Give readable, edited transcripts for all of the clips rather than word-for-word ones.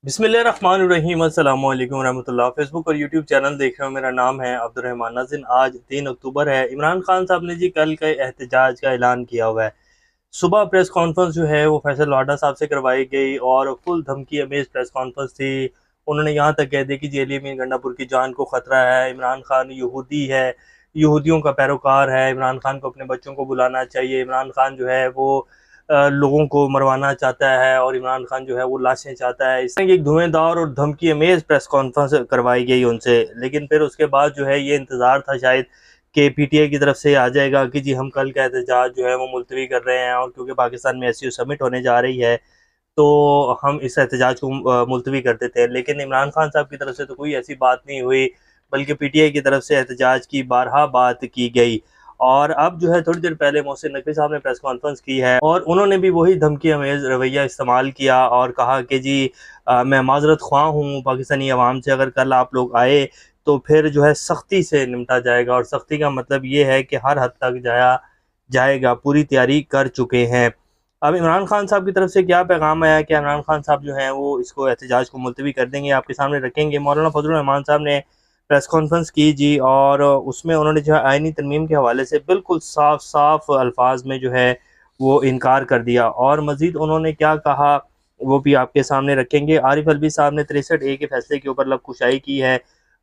बिस्मिल्लाहिर्रहमानिर्रहीम अस्सलाम वालेकुम रहमतुल्लाह। फेसबुक और यूट्यूब चैनल देख रहे हो, मेरा नाम है अब्दुर्रहमान नाज़िन। आज 3 अक्टूबर है। इमरान खान साहब ने जी कल के एहतजाज का ऐलान किया हुआ है। सुबह प्रेस कॉन्फ्रेंस जो है वो फैसल लाडा साहब से करवाई गई और फुल धमकी अमेज प्रेस कॉन्फ्रेंस थी। उन्होंने यहाँ तक कह दिया कि जी अली अमीन गंडापुर की जान को ख़तरा है, इमरान खान यहूदी है, यहूदियों का पैरोकार है, इमरान खान को अपने बच्चों को बुलाना चाहिए, इमरान खान जो है वो लोगों को मरवाना चाहता है और इमरान खान जो है वो लाशें चाहता है। इस तरह की एक धुएंधार और धमकी अमेज प्रेस कॉन्फ्रेंस करवाई गई उनसे। लेकिन फिर उसके बाद जो है ये इंतज़ार था शायद कि पीटीआई की तरफ से आ जाएगा कि जी हम कल का एहतजाज जो है वो मुलतवी कर रहे हैं, और क्योंकि पाकिस्तान में एससीओ समिट होने जा रही है तो हम इस एहतजाज को मुलतवी कर देते हैं। लेकिन इमरान खान साहब की तरफ से तो कोई ऐसी बात नहीं हुई, बल्कि पीटीआई की तरफ से एहतजाज की बारहा बात की गई। और अब जो है थोड़ी देर पहले मोहसिन नकवी साहब ने प्रेस कॉन्फ्रेंस की है और उन्होंने भी वही धमकी अमेज रवैया इस्तेमाल किया और कहा कि जी मैं माजरत ख्वाह हूँ पाकिस्तानी अवाम से, अगर कल आप लोग आए तो फिर जो है सख्ती से निपटा जाएगा। और सख्ती का मतलब ये है कि हर हद तक जाया जाएगा, पूरी तैयारी कर चुके हैं। अब इमरान खान साहब की तरफ से क्या पैगाम आया कि इमरान खान साहब जो हैं वो इसको एहतजाज को मुलतवी कर देंगे, आपके सामने रखेंगे। मौलाना फजलुर रहमान साहब ने प्रेस कॉन्फ्रेंस की जी, और उसमें उन्होंने जो है आईनी तरमीम के हवाले से बिल्कुल साफ साफ अल्फाज में जो है वो इनकार कर दिया। और मज़ीद उन्होंने क्या कहा वो भी आपके सामने रखेंगे। आरिफ अलवी साहब ने 63A के फैसले के ऊपर लबकुशाई की है।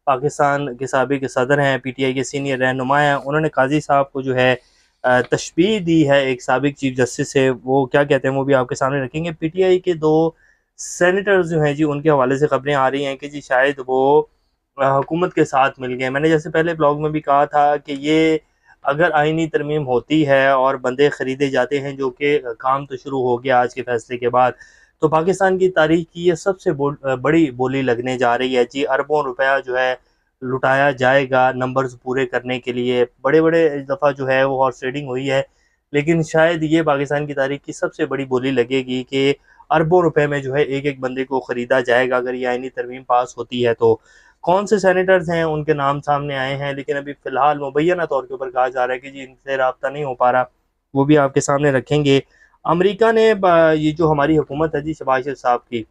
पाकिस्तान के साबिक सदर हैं, पीटीआई के सीनियर रहनुमा हैं, उन्होंने काजी साहब को जो है तशबीह दी है एक साबिक चीफ जस्टिस से। वो क्या कहते हैं वो भी आपके सामने रखेंगे। पीटीआई के 2 सेनेटर्स जो हैं जी उनके हवाले से खबरें आ रही हैं कि जी शायद वो हुकूमत के साथ मिल गए। मैंने जैसे पहले ब्लॉग में भी कहा था कि ये अगर आईनी तरमीम होती है और बंदे ख़रीदे जाते हैं, जो कि काम तो शुरू हो गया आज के फैसले के बाद, तो पाकिस्तान की तारीख की ये सबसे बड़ी बोली लगने जा रही है जी। अरबों रुपया जो है लुटाया जाएगा नंबर्स पूरे करने के लिए। बड़े बड़े इस दफ़ा जो है वो हॉर्स ट्रेडिंग हुई है, लेकिन शायद ये पाकिस्तान की तारीख की सबसे बड़ी बोली लगेगी कि अरबों रुपए में जो है एक एक बंदे को ख़रीदा जाएगा अगर ये आईनी तरमीम पास होती है तो। कौन से सेनेटर्स हैं उनके नाम सामने आए हैं, लेकिन अभी फ़िलहाल मुबैना तौर के ऊपर कहा जा रहा है कि जी इनसे रब्ता नहीं हो पा रहा, वो भी आपके सामने रखेंगे। अमेरिका ने ये जो हमारी हुकूमत है जी शहबाज शरीफ साहब की,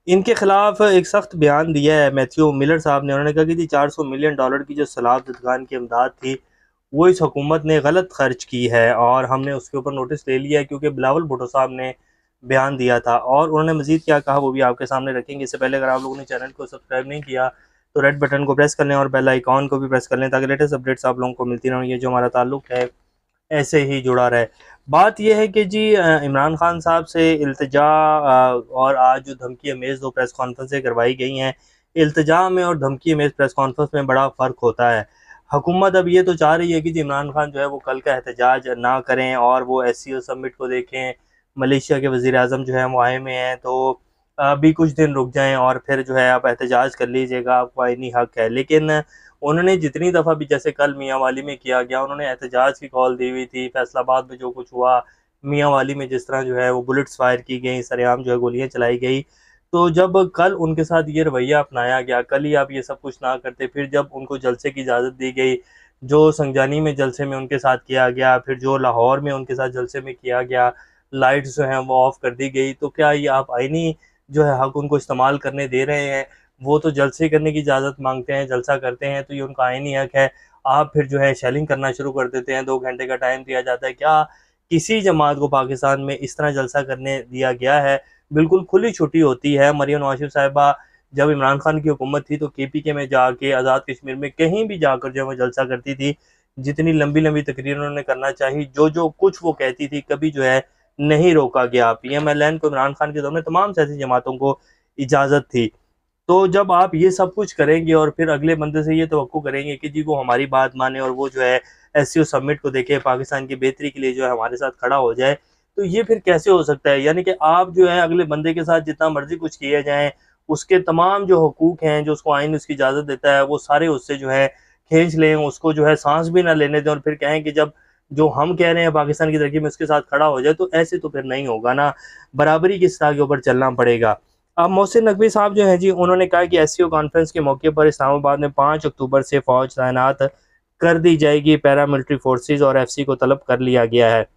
इनके खिलाफ एक सख्त बयान दिया है मैथ्यू मिलर साहब ने। उन्होंने कहा कि जी $400 मिलियन की जो सैलाब ज़दगान की इमदाद थी वो इस हुकूमत ने गलत खर्च की है और हमने उसके ऊपर नोटिस ले लिया है, क्योंकि बिलावल भुट्टो साहब ने बयान दिया था। और उन्होंने मज़ीद क्या कहा वो भी आपके सामने रखेंगे। इससे पहले अगर आप लोगों ने चैनल को सब्सक्राइब नहीं किया तो रेड बटन को प्रेस कर लें और बेल आइकॉन को भी प्रेस कर लें, ताकि लेटेस्ट अपडेट्स आप लोगों को मिलती रहें। ये जो हमारा ताल्लुक़ है ऐसे ही जुड़ा रहे। बात यह है कि जी इमरान खान साहब से इल्तिजा और आज जो धमकी अमेज़ 2 प्रेस कॉन्फ्रेंसें करवाई गई हैं, इल्तिजा में और धमकी अमेज़ प्रेस कॉन्फ्रेंस में बड़ा फ़र्क होता है। हुकूमत अब ये तो चाह रही है कि जी इमरान खान जो है वो कल का एहतजाज ना करें और वो एससीओ समिट को देखें। मलेशिया के वज़ीर-ए-आज़म जो हैं वो आए हुए हैं, तो अभी कुछ दिन रुक जाएँ और फिर जो है आप एहतजाज कर लीजिएगा, आपको आईनी हक़ है। लेकिन उन्होंने जितनी दफ़ा भी, जैसे कल मियांवाली में किया गया, उन्होंने एहतजाज की कॉल दी हुई थी। फैसलाबाद में जो कुछ हुआ, मियांवाली में जिस तरह जो है वो बुलेट्स फायर की गई, सरेआम जो है गोलियाँ चलाई गई। तो जब कल उनके साथ ये रवैया अपनाया गया, कल ही आप ये सब कुछ ना करते, फिर जब उनको जलसे की इजाज़त दी गई, जो संजानी में जलसे में उनके साथ किया गया, फिर जो लाहौर में उनके साथ जलसे में किया गया, लाइट्स जो हैं वो ऑफ़ कर दी गई, तो क्या ये आप आईनी जो है हक़ उनको इस्तेमाल करने दे रहे हैं? वो तो जलसे करने की इजाज़त माँगते हैं, जलसा करते हैं, तो ये उनका आईनी हक़ है। आप फिर जो है शेलिंग करना शुरू कर देते हैं, 2 घंटे का टाइम दिया जाता है। क्या किसी जमात को पाकिस्तान में इस तरह जलसा करने दिया गया है? बिल्कुल खुली छुट्टी होती है। मरियम नवाज़ शरीफ साहिबा जब इमरान खान की हुकूमत थी तो केपीके में जाके, आज़ाद कश्मीर में कहीं भी जाकर जो है वो जलसा करती थी। जितनी लंबी-लंबी तकरीर उन्होंने करना चाही, जो-जो कुछ वो कहती थी, कभी जो है नहीं रोका गया। पीएमएलएन को इमरान खान के दौर में तमाम सियासी जमातों को इजाज़त थी। तो जब आप ये सब कुछ करेंगे और फिर अगले बंदे से ये तवक्को करेंगे कि जी वो हमारी बात माने और वो जो है एससीओ समिट को देखे, पाकिस्तान की बेहतरी के लिए जो है हमारे साथ खड़ा हो जाए, तो ये फिर कैसे हो सकता है? यानी कि आप जो है अगले बंदे के साथ जितना मर्ज़ी कुछ किए जाएँ, उसके तमाम जो हकूक़ हैं, जो उसको आइन उसकी इजाज़त देता है, वो सारे उससे जो है खींच लें, उसको जो है साँस भी ना लेने दें और फिर कहें कि जब जो हम कह रहे हैं पाकिस्तान की तरक्की में उसके साथ खड़ा हो जाए, तो ऐसे तो फिर नहीं होगा ना। बराबरी की सतह के ऊपर चलना पड़ेगा। अब मोहसिन नकवी साहब जो हैं जी, उन्होंने कहा कि एससीओ कॉन्फ्रेंस के मौके पर इस्लामाबाद में 5 अक्टूबर से फ़ौज तैनात कर दी जाएगी। पैरामिलिट्री फोर्सेस और एफसी को तलब कर लिया गया है।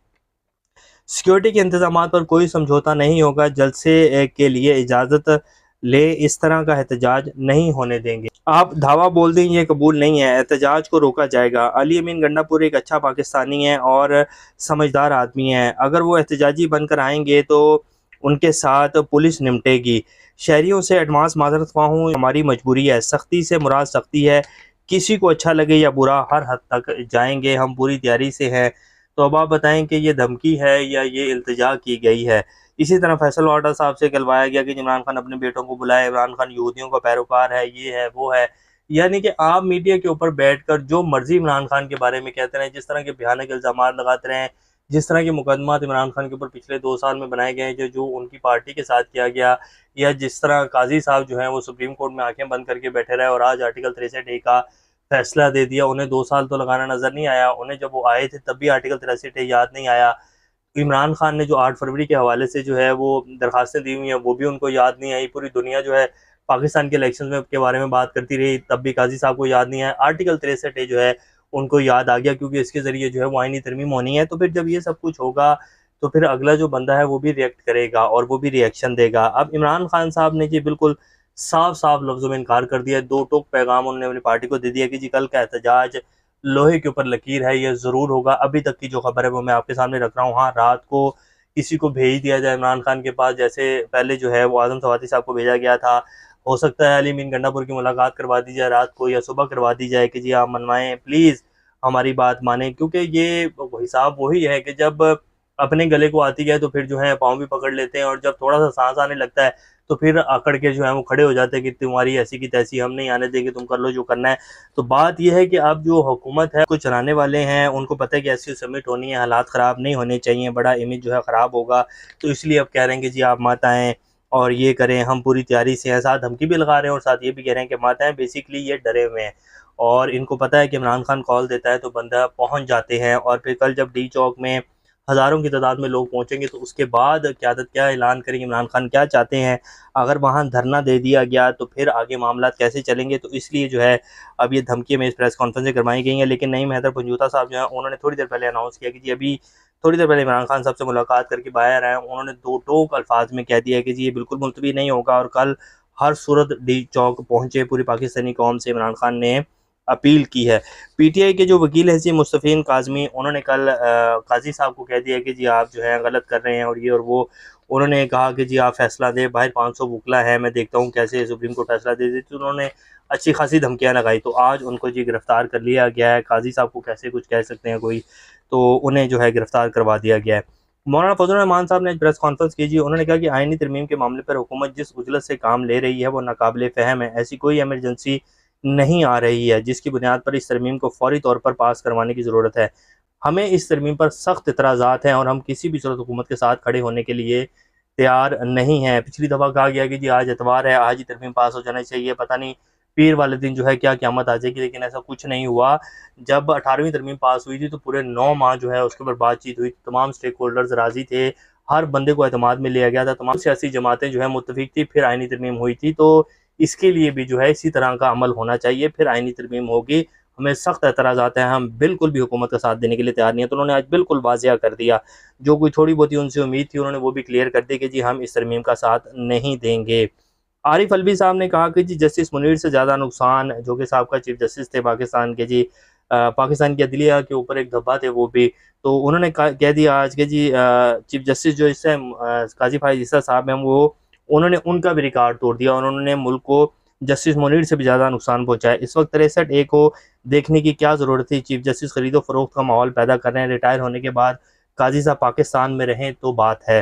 सिक्योरिटी के इंतजाम पर कोई समझौता नहीं होगा, जलसे के लिए इजाज़त ले, इस तरह का एहतजाज नहीं होने देंगे। आप धावा बोल दें ये कबूल नहीं है, एहतजाज को रोका जाएगा। अली अमीन गंडापुर एक अच्छा पाकिस्तानी है और समझदार आदमी है, अगर वो एहतजाजी बनकर आएंगे तो उनके साथ पुलिस निपटेगी। शहरियों से एडवांस माजरत ख्वाह हूँ, हमारी मजबूरी है। सख्ती से मुराद सख्ती है, किसी को अच्छा लगे या बुरा हर हद तक जाएंगे, हम पूरी तैयारी से हैं। तो अब आप बताएं कि ये धमकी है या ये इल्तिजा की गई है। इसी तरह फैसल वाडा साहब से कहलवाया गया कि इमरान खान अपने बेटों को बुलाए, इमरान खान यहूदियों का पैरोकार है, ये है वो है। यानी कि आप मीडिया के ऊपर बैठकर जो मर्जी इमरान खान के बारे में कहते रहें, जिस तरह के भयानक इल्जाम लगाते रहें, जिस तरह के मुकदमात इमरान खान के ऊपर पिछले 2 साल में बनाए गए हैं, जो जो उनकी पार्टी के साथ किया गया, या जिस तरह काजी साहब जो हैं वो सुप्रीम कोर्ट में आंखें बंद करके बैठे रहे और आज आर्टिकल 63A का फैसला दे दिया। उन्हें 2 साल तो लगाना नजर नहीं आया, उन्हें जब वो आए थे तब भी आर्टिकल 63A याद नहीं आया। इमरान खान ने जो 8 फरवरी के हवाले से जो है वो दरखास्तें दी हुई हैं वो भी उनको याद नहीं आई। पूरी दुनिया जो है पाकिस्तान के इलेक्शन में के बारे में बात करती रही, तब भी काजी साहब को याद नहीं आया। आर्टिकल 63A जो है उनको याद आ गया, क्योंकि इसके ज़रिए जो है वो आईनी तरमीम होनी है। तो फिर जब ये सब कुछ होगा तो फिर अगला जो बंदा है वो भी रिएक्ट करेगा और वो भी रिएक्शन देगा। अब इमरान खान साहब ने जी बिल्कुल साफ साफ लफ्ज़ों में इनकार कर दिया, दो टोक पैगाम उन्होंने अपनी पार्टी को दे दिया कि जी कल का एहतजाज लोहे के ऊपर लकीर है, ये ज़रूर होगा। अभी तक की जो खबर है वो मैं आपके सामने रख रहा हूँ। हाँ, रात को किसी को भेज दिया जाए इमरान खान के पास, जैसे पहले जो है वो आज़म सवाती साहब को भेजा गया था। हो सकता है अली अमीन गंडापुर की मुलाकात करवा दी जाए रात को या सुबह करवा दी जाए कि जी आप मनवाएं, प्लीज़ हमारी बात माने, क्योंकि ये हिसाब वही है कि जब अपने गले को आती है तो फिर जो है पाँव भी पकड़ लेते हैं, और जब थोड़ा सा सांस आने लगता है तो फिर अकड़ के जो है वो खड़े हो जाते हैं कि तुम्हारी ऐसी की तैसी, हम नहीं आने देंगे, तुम कर लो जो करना है। तो बात यह है कि अब जो हुकूमत है, कुछ चलाने वाले हैं, उनको पता है कि ऐसी समिट होनी है, हालात ख़राब नहीं होने चाहिए, बड़ा इमेज जो है ख़राब होगा। तो इसलिए अब कह रहे हैं कि जी आप मत आएँ और ये करें, हम पूरी तैयारी से हैं। साथ धमकी भी लगा रहे हैं और साथ ये भी कह रहे हैं कि मत आएँ। बेसिकली ये डरे हुए हैं और इनको पता है कि इमरान खान कॉल देता है तो बंदा पहुँच जाते हैं। और फिर कल जब डी चौक में हज़ारों की तादाद में लोग पहुंचेंगे तो उसके बाद क़यादत क्या ऐलान करेंगे, इमरान खान क्या चाहते हैं, अगर वहां धरना दे दिया गया तो फिर आगे मामला कैसे चलेंगे। तो इसलिए जो है अब ये धमकी में इस प्रेस कॉन्फ्रेंस करवाई गई हैं। लेकिन नईम हैदर पंजूता साहब जो है उन्होंने थोड़ी देर पहले अनाउंस किया कि जी अभी थोड़ी देर पहले इमरान खान साहब से मुलाकात करके बाहर आए। उन्होंने दो टोक अल्फाज में कह दिया कि जी ये बिल्कुल मुलतवी नहीं होगा और कल हर सूरत डी चौक पहुँचे पूरी पाकिस्तानी कौम से इमरान खान ने अपील की है। पीटीआई के जो वकील हैं जी मुस्तफ़ीन काज़मी, उन्होंने कल काजी साहब को कह दिया कि जी आप जो है गलत कर रहे हैं और ये और वो। उन्होंने कहा कि जी आप फैसला दें, बाहर 500 वकला है, मैं देखता हूँ कैसे सुप्रीम कोर्ट फैसला दे देती। तो उन्होंने अच्छी खासी धमकियाँ लगाई। तो आज उनको जी गिरफ़्तार कर लिया गया है। काजी साहब को कैसे कुछ कह सकते हैं कोई, तो उन्हें जो है गिरफ़्तार करवा दिया गया है। मौलाना फजल रहमान साहब ने प्रेस कॉन्फ्रेंस की जी, उन्होंने कहा कि आइनी तरमीम के मामले पर हुकूमत जिस उजलत से काम ले रही है वो नाकाबिले फ़हम है। ऐसी कोई एमरजेंसी नहीं आ रही है जिसकी बुनियाद पर इस तरमीम को फौरी तौर पर पास करवाने की ज़रूरत है। हमें इस तरमीम पर सख्त इतराज़ात हैं और हम किसी भी सूरत हुकूमत के साथ खड़े होने के लिए तैयार नहीं हैं। पिछली दफ़ा कहा गया कि जी आज एतवार है, आज ही तरमीम पास हो जाना चाहिए, पता नहीं पीर वाले दिन जो है क्या क़यामत आ जाएगी, लेकिन ऐसा कुछ नहीं हुआ। जब 18वीं तरमीम पास हुई थी तो पूरे 9 माह जो है उसके ऊपर बातचीत हुई, तमाम स्टेक होल्डर्स राज़ी थे, हर बंदे को एतमाद में लिया गया था, तमाम सियासी जमातें जो है मुत्तफिक थी, फिर आइनी तरमीम हुई थी। तो इसके लिए भी जो है इसी तरह का अमल होना चाहिए, फिर आइनी तरमीम होगी। हमें सख्त एतराज़ात हैं, हम बिल्कुल भी हुकूमत का साथ देने के लिए तैयार नहीं है। तो उन्होंने आज बिल्कुल वाज़िया कर दिया, जो कोई थोड़ी बहुत उनसे उम्मीद थी उन्होंने वो भी क्लियर कर दी कि जी हम इस तरमीम का साथ नहीं देंगे। आरिफ अलवी साहब ने कहा कि जी जस्टिस मुनीर से ज़्यादा नुकसान, जो कि साबका चीफ जस्टिस थे पाकिस्तान के जी, पाकिस्तान की अदलिया के ऊपर एक धब्बा थे वो भी। तो उन्होंने कह दिया आज के जी चीफ जस्टिस जो इस टाइम काजी फायज़ ईसा साहब हैं, वो उन्होंने उनका भी रिकॉर्ड तोड़ दिया और उन्होंने मुल्क को जस्टिस मुनीर से भी ज़्यादा नुकसान पहुंचाया। इस वक्त 63A को देखने की क्या ज़रूरत थी, चीफ जस्टिस खरीदो फरोख्त का माहौल पैदा कर रहे हैं, रिटायर होने के बाद काजी साहब पाकिस्तान में रहें तो बात है।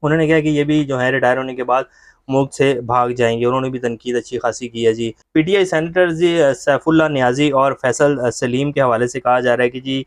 उन्होंने कहा कि ये भी जो है रिटायर होने के बाद मुल्क से भाग जाएंगे, उन्होंने भी तनकीद अच्छी खासी की है जी। पीटीआई सेनेटर जी सैफुल्ला नियाजी और फैसल सलीम के हवाले से कहा जा रहा है कि जी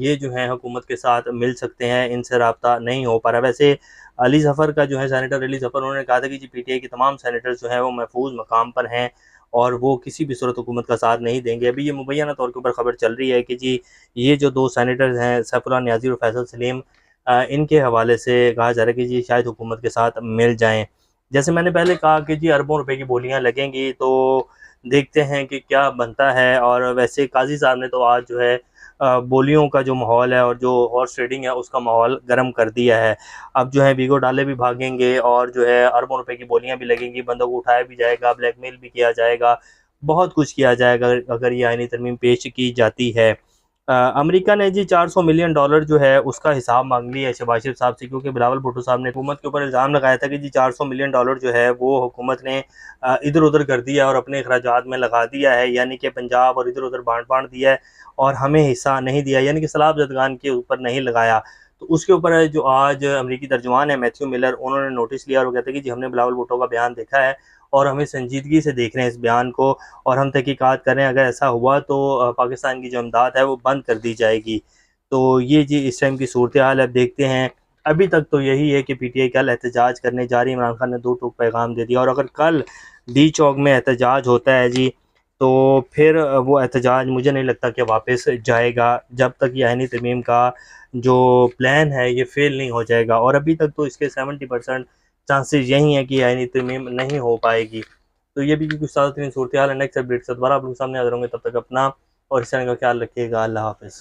ये जो है हुकूमत के साथ मिल सकते हैं, इनसे रब्ता नहीं हो पा रहा। वैसे अली ज़फ़र का जो है सेनेटर अली ज़फ़र, उन्होंने कहा था कि जी पीटीआई के तमाम सेनेटर्स जो हैं वो महफूज मकाम पर हैं और वो किसी भी सूरत हुकूमत का साथ नहीं देंगे। अभी ये मुबैना तौर के ऊपर खबर चल रही है कि जी ये जो दो सेनेटर्स हैं सैफुल्ला नियाजी और फैसल सलीम, इनके हवाले से कहा जा रहा है कि जी शायद हुकूमत के साथ मिल जाएँ। जैसे मैंने पहले कहा कि जी अरबों रुपए की बोलियां लगेंगी, तो देखते हैं कि क्या बनता है। और वैसे काजी साहब ने तो आज जो है बोलियों का जो माहौल है और जो हॉर्स ट्रेडिंग है उसका माहौल गर्म कर दिया है। अब जो है वीगो डाले भी भागेंगे और जो है अरबों रुपए की बोलियां भी लगेंगी, बंदों को उठाया भी जाएगा, ब्लैकमेल भी किया जाएगा, बहुत कुछ किया जाएगा अगर ये आईनी तरमीम पेश की जाती है। अमेरिका ने जी $400 मिलियन जो है उसका हिसाब मांग लिया है शहबाज शरीफ साहब से, क्योंकि बिलावल भुट्टो साहब ने हुकूमत के ऊपर इल्ज़ाम लगाया था कि जी $400 मिलियन जो है वो हुकूमत ने इधर उधर कर दिया और अपने अखराजात में लगा दिया है, यानी कि पंजाब और इधर उधर बांट दिया है और हमें हिस्सा नहीं दिया, यानी कि सलाब जदगान के ऊपर नहीं लगाया। तो उसके ऊपर जो आज अमरीकी तर्जुमान है मैथ्यू मिलर, उन्होंने नोटिस लिया और वो कहते हैं कि जी हमने बिलावल भुट्टो का बयान देखा है और हमें संजीदगी से देख रहे हैं इस बयान को, और हम तहकीकात कर रहे हैं, अगर ऐसा हुआ तो पाकिस्तान की जो इमदाद है वो बंद कर दी जाएगी। तो ये जी इस टाइम की सूरत हाल है। अब देखते हैं, अभी तक तो यही है कि पीटीआई कल एहतजाज करने जा रही है। इमरान खान ने दो टूक पैगाम दे दिया और अगर कल डी चौक में एहतजाज होता है जी तो फिर वो एहतजाज मुझे नहीं लगता कि वापस जाएगा जब तक ये आईनी तरमीम का जो प्लान है ये फेल नहीं हो जाएगा, और अभी तक तो इसके 70% चांसेस यही हैं कि आईनी तरमीम नहीं हो पाएगी। तो ये भी कुछ साल सूरत हाल है। नेक्स्ट अपडेट से दोबारा आप लोगों के सामने हाजिर होंगे, तब तक अपना और इस चैनल का ख्याल रखिएगा। अल्लाह हाफिज़।